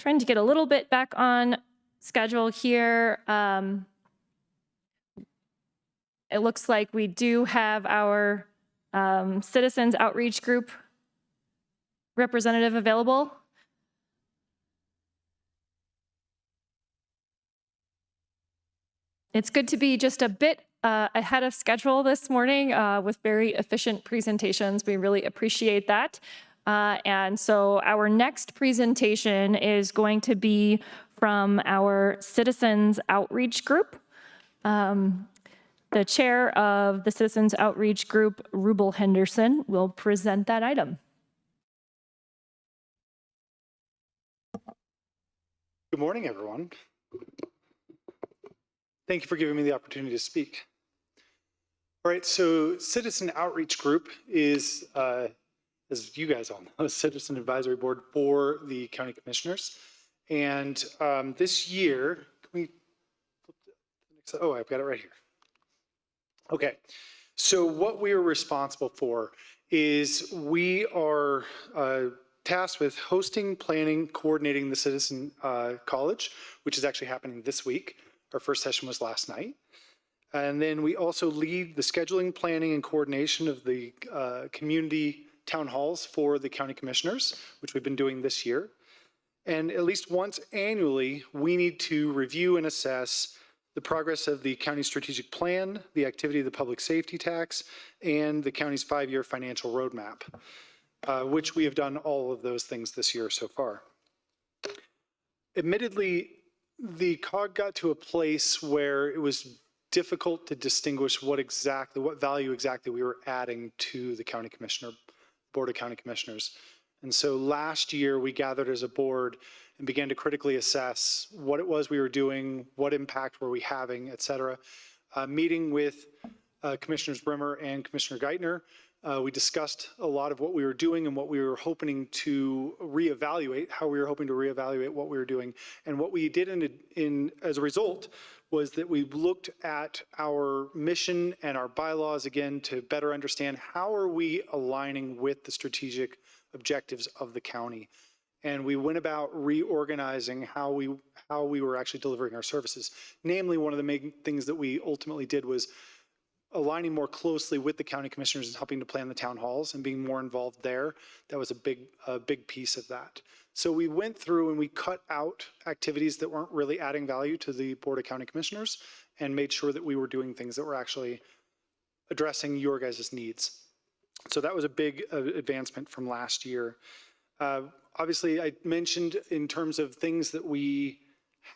trying to get a little bit back on schedule here. It looks like we do have our citizens outreach group representative available. It's good to be just a bit ahead of schedule this morning with very efficient presentations. We really appreciate that. And so our next presentation is going to be from our Citizens Outreach Group. The chair of the Citizens Outreach Group, Rubel Henderson, will present that item. Good morning, everyone. Thank you for giving me the opportunity to speak. All right, so Citizen Outreach Group is, as you guys all know, a citizen advisory board for the county commissioners. And this year, can we flip the next, oh, I've got it right here. Okay, so what we are responsible for is we are tasked with hosting, planning, coordinating the Citizen College, which is actually happening this week. Our first session was last night. And then we also lead the scheduling, planning, and coordination of the community town halls for the county commissioners, which we've been doing this year. And at least once annually, we need to review and assess the progress of the county strategic plan, the activity of the public safety tax, and the county's 5-year financial roadmap, which we have done all of those things this year so far. Admittedly, the COG got to a place where it was difficult to distinguish what value exactly we were adding to the Board of County Commissioners. And so last year we gathered as a board and began to critically assess what it was we were doing, what impact were we having, et cetera. Meeting with Commissioners Brimmer and Commissioner Geithner, we discussed a lot of what we were doing and what we were hoping to reevaluate, how we were hoping to reevaluate what we were doing. And what we did as a result was that we looked at our mission and our bylaws again to better understand how are we aligning with the strategic objectives of the county. And we went about reorganizing how we were actually delivering our services. Namely, one of the main things that we ultimately did was aligning more closely with the county commissioners and helping to plan the town halls and being more involved there. That was a big piece of that. So we went through and we cut out activities that weren't really adding value to the Board of County Commissioners and made sure that we were doing things that were actually addressing your guys' needs. So that was a big advancement from last year. Obviously, I mentioned in terms of things that we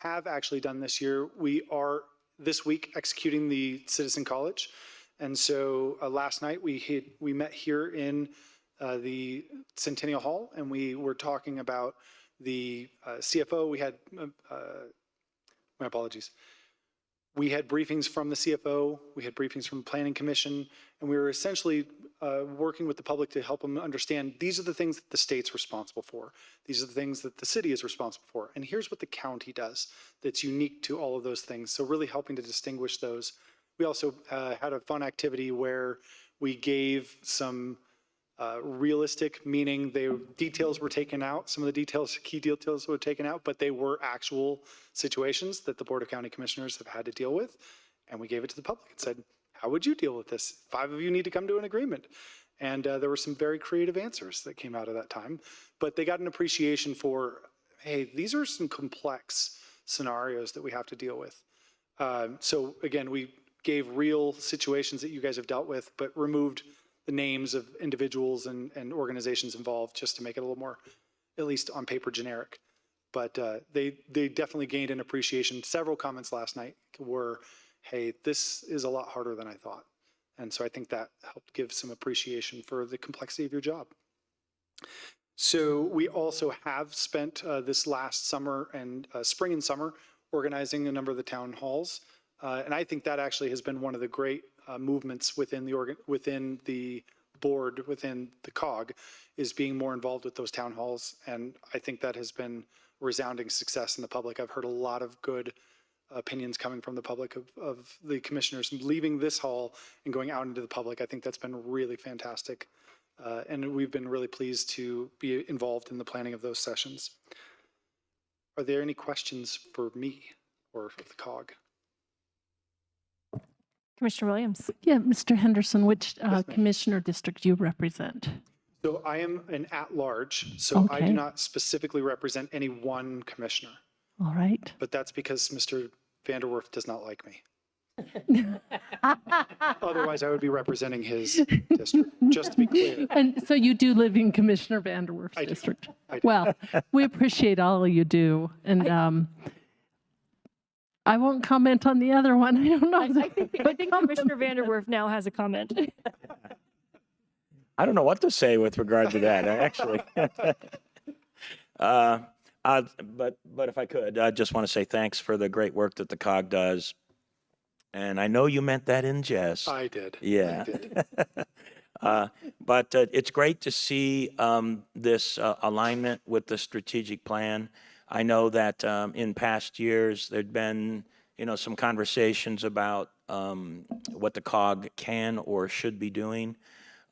have actually done this year, we are this week executing the Citizen College. And so last night we met here in the Centennial Hall and we were talking about the CFO. We had, my apologies. We had briefings from the CFO, we had briefings from the Planning Commission, and we were essentially working with the public to help them understand these are the things that the state's responsible for. These are the things that the city is responsible for. And here's what the county does that's unique to all of those things. So really helping to distinguish those. We also had a fun activity where we gave some realistic, meaning details were taken out. Some of the details, key details were taken out, but they were actual situations that the Board of County Commissioners have had to deal with. And we gave it to the public and said, how would you deal with this? 5 of you need to come to an agreement. And there were some very creative answers that came out of that time, but they got an appreciation for, hey, these are some complex scenarios that we have to deal with. So again, we gave real situations that you guys have dealt with, but removed the names of individuals and organizations involved just to make it a little more, at least on paper, generic. But they definitely gained an appreciation. Several comments last night were, hey, this is a lot harder than I thought. And so I think that helped give some appreciation for the complexity of your job. So we also have spent this last summer and spring and summer organizing a number of the town halls. And I think that actually has been one of the great movements within the board, within the COG, is being more involved with those town halls. And I think that has been a resounding success in the public. I've heard a lot of good opinions coming from the public of the commissioners leaving this hall and going out into the public. I think that's been really fantastic. And we've been really pleased to be involved in the planning of those sessions. Are there any questions for me or for the COG? Commissioner Williams. Yeah, Mr. Henderson, which ma'am. commissioner district do you represent? So I am an at-large, so I do Okay. not specifically represent any one commissioner, All right. but that's because Mr. Vanderwerf does not like me. Otherwise, I would be representing his district, just to be clear. And so you do live in Commissioner Vanderwerf's I do. district? I do. Well, we appreciate all you do. And I won't comment on the other one. I don't know. I think Commissioner Vanderwerf now has a comment. I don't know what to say with regard to that, actually. But if I could, I just want to say thanks for the great work that the COG does. And I know you meant that in jest. I did. Yeah. I did. But it's great to see this alignment with the strategic plan. I know that in past years, there'd been, some conversations about what the COG can or should be doing.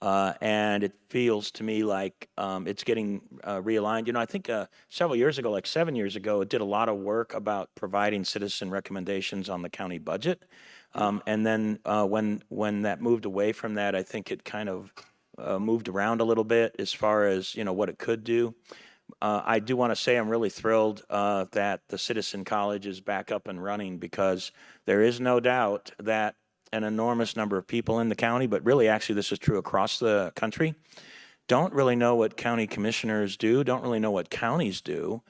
And it feels to me like it's getting realigned. I think several years ago, like 7 years ago, it did a lot of work about providing citizen recommendations on the county budget. And then when that moved away from that, I think it kind of moved around a little bit as far as, what it could do. I do want to say I'm really thrilled that the Citizen College is back up and running, because there is no doubt that an enormous number of people in the county, but really actually this is true across the country, don't really know what county commissioners do, don't really know what counties do.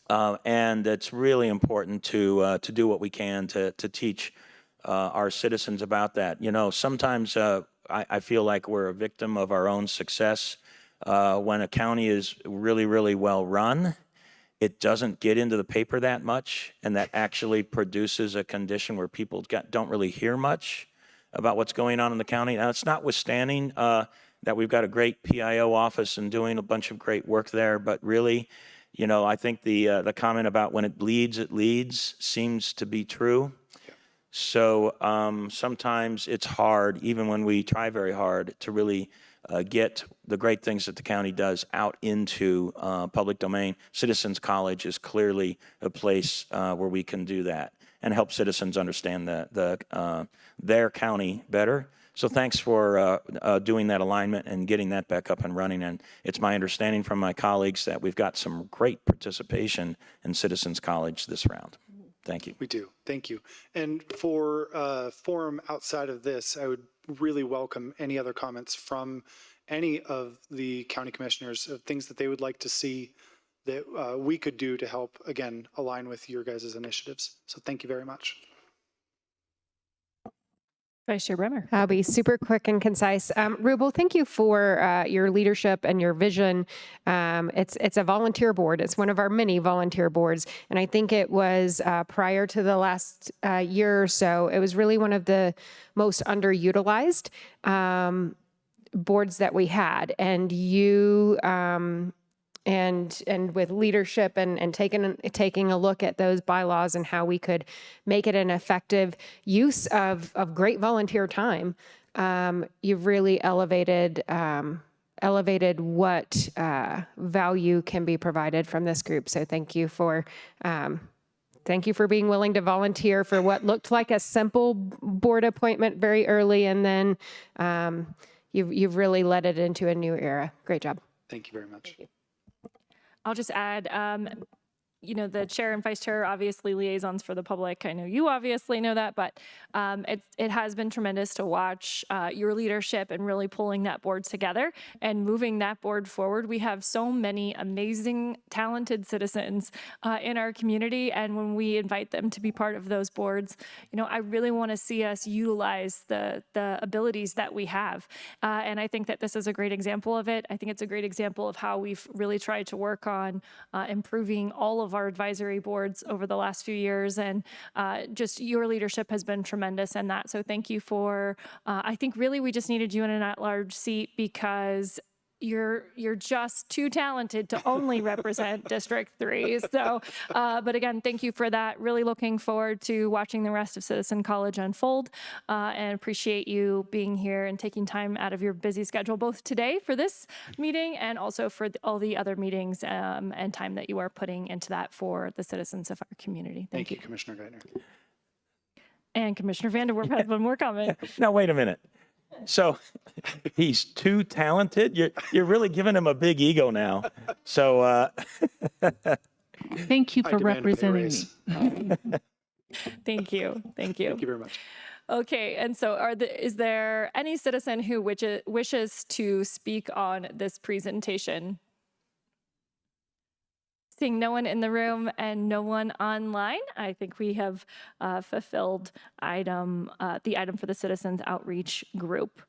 And it's really important to do what we can to teach our citizens about that. Sometimes I feel like we're a victim of our own success. When a county is really, really well run, it doesn't get into the paper that much, and that actually produces a condition where people don't really hear much about what's going on in the county. Now, it's notwithstanding that we've got a great PIO office and doing a bunch of great work there, but really, I think the comment about when it leads seems to be true. So sometimes it's hard, even when we try very hard, to really get the great things that the county does out into public domain. Citizens College is clearly a place where we can do that and help citizens understand their county better. So thanks for doing that alignment and getting that back up and running. And it's my understanding from my colleagues that we've got some great participation in Citizens College this round. Thank you. We do. Thank you. And for forum outside of this, I would really welcome any other comments from any of the county commissioners of things that they would like to see that we could do to help, again, align with your guys' initiatives. So thank you very much. Vice Chair Bremer. I'll be super quick and concise. Rubel, thank you for your leadership and your vision. It's a volunteer board. It's one of our many volunteer boards. And I think it was prior to the last year or so, it was really one of the most underutilized boards that we had. And you and with leadership and taking a look at those bylaws and how we could make it an effective use of great volunteer time, you've really elevated what value can be provided from this group. So thank you for being willing to volunteer for what looked like a simple board appointment very early, and then you've really led it into a new era. Great job. Thank you very much. Thank you. I'll just add, the chair and vice chair are obviously liaisons for the public. I know you obviously know that, but it has been tremendous to watch your leadership and really pulling that board together and moving that board forward. We have so many amazing, talented citizens in our community, and when we invite them to be part of those boards, I really want to see us utilize the abilities that we have. And I think that this is a great example of it. I think it's a great example of how we've really tried to work on improving all of our advisory boards over the last few years, and just your leadership has been tremendous in that. So thank you for, I think really we just needed you in an at-large seat because you're just too talented to only represent District 3. So, but again, thank you for that. Really looking forward to watching the rest of Citizen College unfold, and appreciate you being here and taking time out of your busy schedule, both today for this meeting and also for all the other meetings, and time that you are putting into that for the citizens of our community. Thank you, Commissioner Geithner. And Commissioner Vanderwerf has one more comment. Now, wait a minute. So he's too talented? You're really giving him a big ego now. So Thank you I for demand a pay representing me. raise. Thank you. Thank you. Thank you very much. Okay, and so is there any citizen who wishes to speak on this presentation? Seeing no one in the room and no one online, I think we have fulfilled the item for the Citizens Outreach Group.